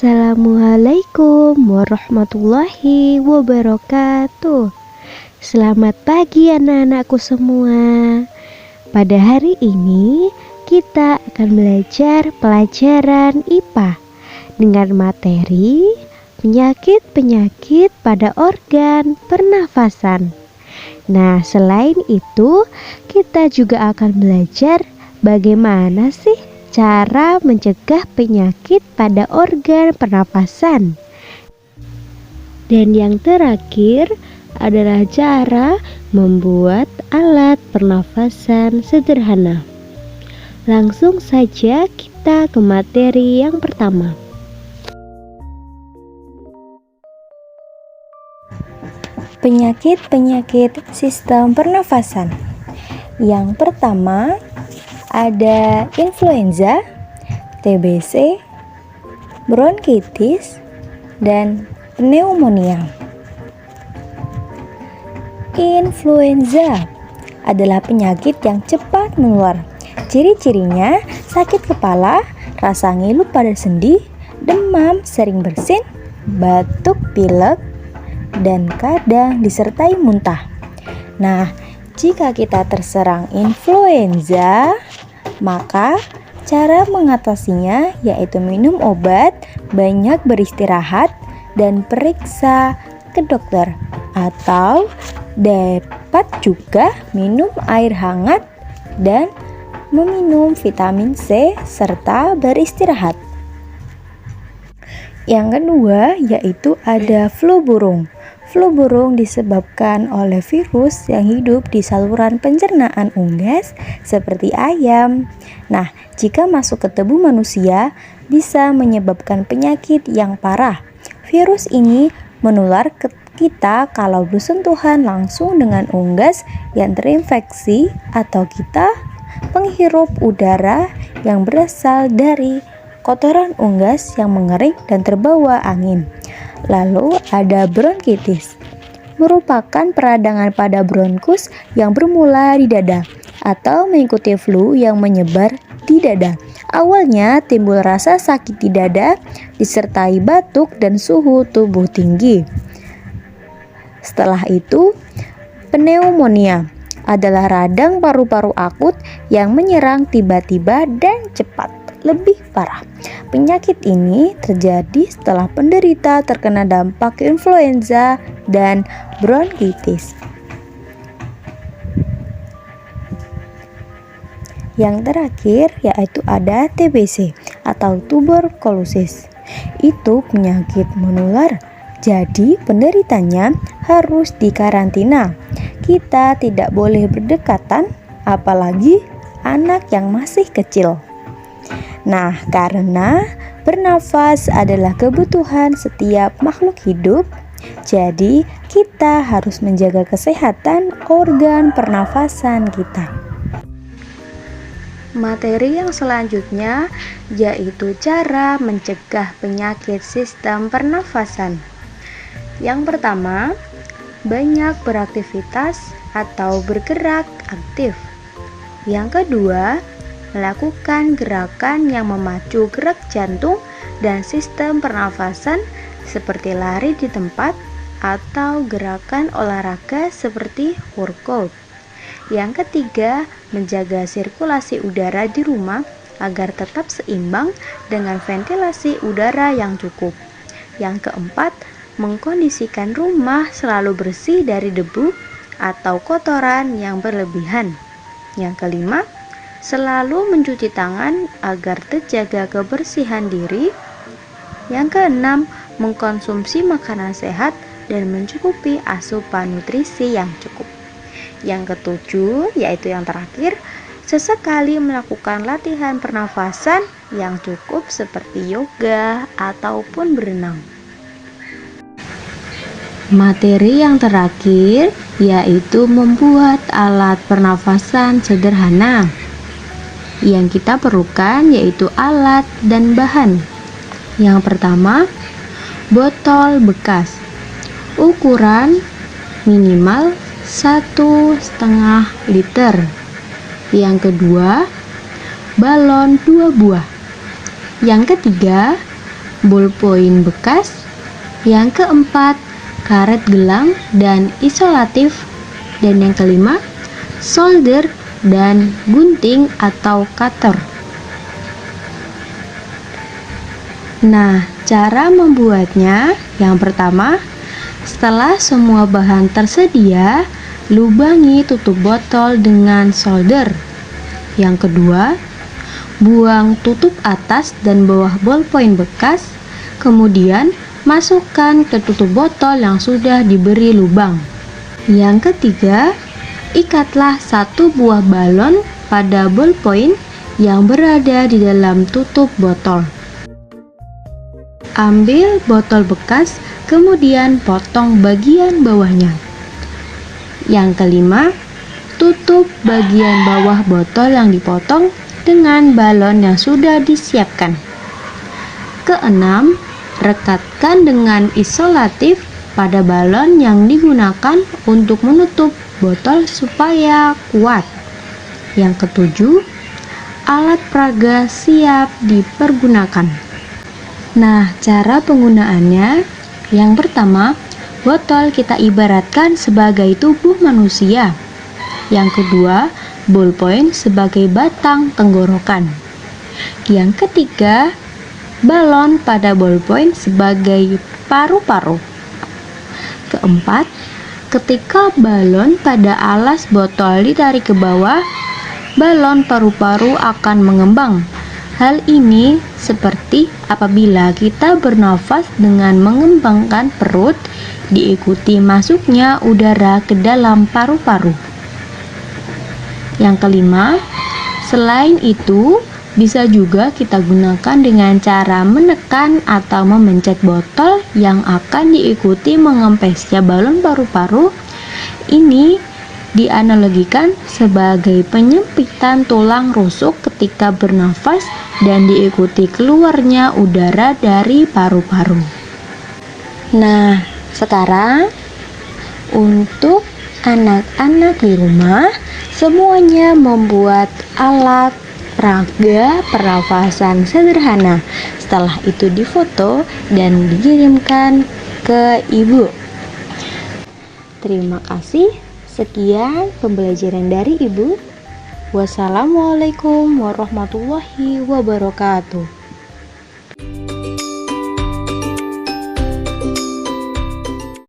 Assalamualaikum warahmatullahi wabarakatuh. Selamat pagi anak-anakku semua. Pada hari ini kita akan belajar pelajaran IPA dengan materi penyakit-penyakit pada organ pernafasan. Nah, selain itu kita juga akan belajar bagaimana sih cara mencegah penyakit pada organ pernafasan. Dan yang terakhir adalah cara membuat alat pernafasan sederhana. Langsung saja kita ke materi yang pertama. Penyakit-penyakit sistem pernafasan. Yang pertama ada influenza, TBC, bronkitis, dan pneumonia. Influenza adalah penyakit yang cepat menular. Ciri-cirinya sakit kepala, rasa ngilu pada sendi, demam sering bersin, batuk pilek, dan kadang disertai muntah. Nah, jika kita terserang influenza, maka cara mengatasinya yaitu minum obat, banyak beristirahat, dan periksa ke dokter. Atau dapat juga minum air hangat dan meminum vitamin C serta beristirahat. Yang kedua yaitu ada flu burung. Flu burung disebabkan oleh virus yang hidup di saluran pencernaan unggas seperti ayam. Nah, jika masuk ke tubuh manusia, bisa menyebabkan penyakit yang parah. Virus ini menular ke kita kalau bersentuhan langsung dengan unggas yang terinfeksi atau kita menghirup udara yang berasal dari kotoran unggas yang mengering dan terbawa angin. Lalu ada bronkitis, merupakan peradangan pada bronkus yang bermula di dada atau mengikuti flu yang menyebar di dada. Awalnya timbul rasa sakit di dada disertai batuk dan suhu tubuh tinggi. Setelah itu, pneumonia adalah radang paru-paru akut yang menyerang tiba-tiba dan cepat, lebih parah. Penyakit ini terjadi setelah penderita terkena dampak influenza dan bronkitis. Yang terakhir yaitu ada TBC atau tuberkulosis. Itu penyakit menular, jadi penderitanya harus dikarantina. Kita tidak boleh berdekatan, apalagi anak yang masih kecil. Nah, karena bernafas adalah kebutuhan setiap makhluk hidup, jadi kita harus menjaga kesehatan organ pernafasan kita. Materi yang selanjutnya yaitu cara mencegah penyakit sistem pernafasan. Yang pertama, banyak beraktivitas atau bergerak aktif. Yang kedua, melakukan gerakan yang memacu gerak jantung dan sistem pernafasan seperti lari di tempat atau gerakan olahraga seperti workout. Yang ketiga, menjaga sirkulasi udara di rumah agar tetap seimbang dengan ventilasi udara yang cukup. Yang keempat, mengkondisikan rumah selalu bersih dari debu atau kotoran yang berlebihan. Yang kelima, selalu mencuci tangan agar terjaga kebersihan diri. Yang keenam, mengkonsumsi makanan sehat dan mencukupi asupan nutrisi yang cukup. Yang ketujuh, yaitu yang terakhir, sesekali melakukan latihan pernafasan yang cukup seperti yoga ataupun berenang. Materi yang terakhir yaitu membuat alat pernafasan sederhana. Yang kita perlukan yaitu alat dan bahan. Yang pertama, botol bekas. Ukuran minimal 1,5 liter. Yang kedua, balon 2 buah. Yang ketiga, ballpoint bekas. Yang keempat, karet gelang dan isolatif. Dan yang kelima, solder dan gunting atau cutter. Nah, cara membuatnya, yang pertama, setelah semua bahan tersedia, lubangi tutup botol dengan solder. Yang kedua, buang tutup atas dan bawah ballpoint bekas, kemudian masukkan ke tutup botol yang sudah diberi lubang. Yang ketiga, ikatlah satu buah balon pada ballpoint yang berada di dalam tutup botol. Ambil botol bekas, kemudian potong bagian bawahnya. Yang kelima, tutup bagian bawah botol yang dipotong dengan balon yang sudah disiapkan. Keenam, rekatkan dengan isolatif pada balon yang digunakan untuk menutup botol supaya kuat. Yang ketujuh, alat peraga siap dipergunakan. Nah, cara penggunaannya, yang pertama, botol kita ibaratkan sebagai tubuh manusia. Yang kedua, ballpoint sebagai batang tenggorokan. Yang ketiga, balon pada ballpoint sebagai paru-paru. Keempat, ketika balon pada alas botol ditarik ke bawah, balon paru-paru akan mengembang. Hal ini seperti apabila kita bernafas dengan mengembangkan perut, diikuti masuknya udara ke dalam paru-paru. Yang kelima, selain itu, bisa juga kita gunakan dengan cara menekan atau memencet botol yang akan diikuti mengempesnya balon paru-paru. Ini dianalogikan sebagai penyempitan tulang rusuk ketika bernafas dan diikuti keluarnya udara dari paru-paru. Nah, sekarang untuk anak-anak di rumah, semuanya membuat alat peraga pernafasan sederhana. Setelah itu difoto dan dikirimkan ke ibu. Terima kasih. Sekian pembelajaran dari ibu. Wassalamualaikum warahmatullahi wabarakatuh.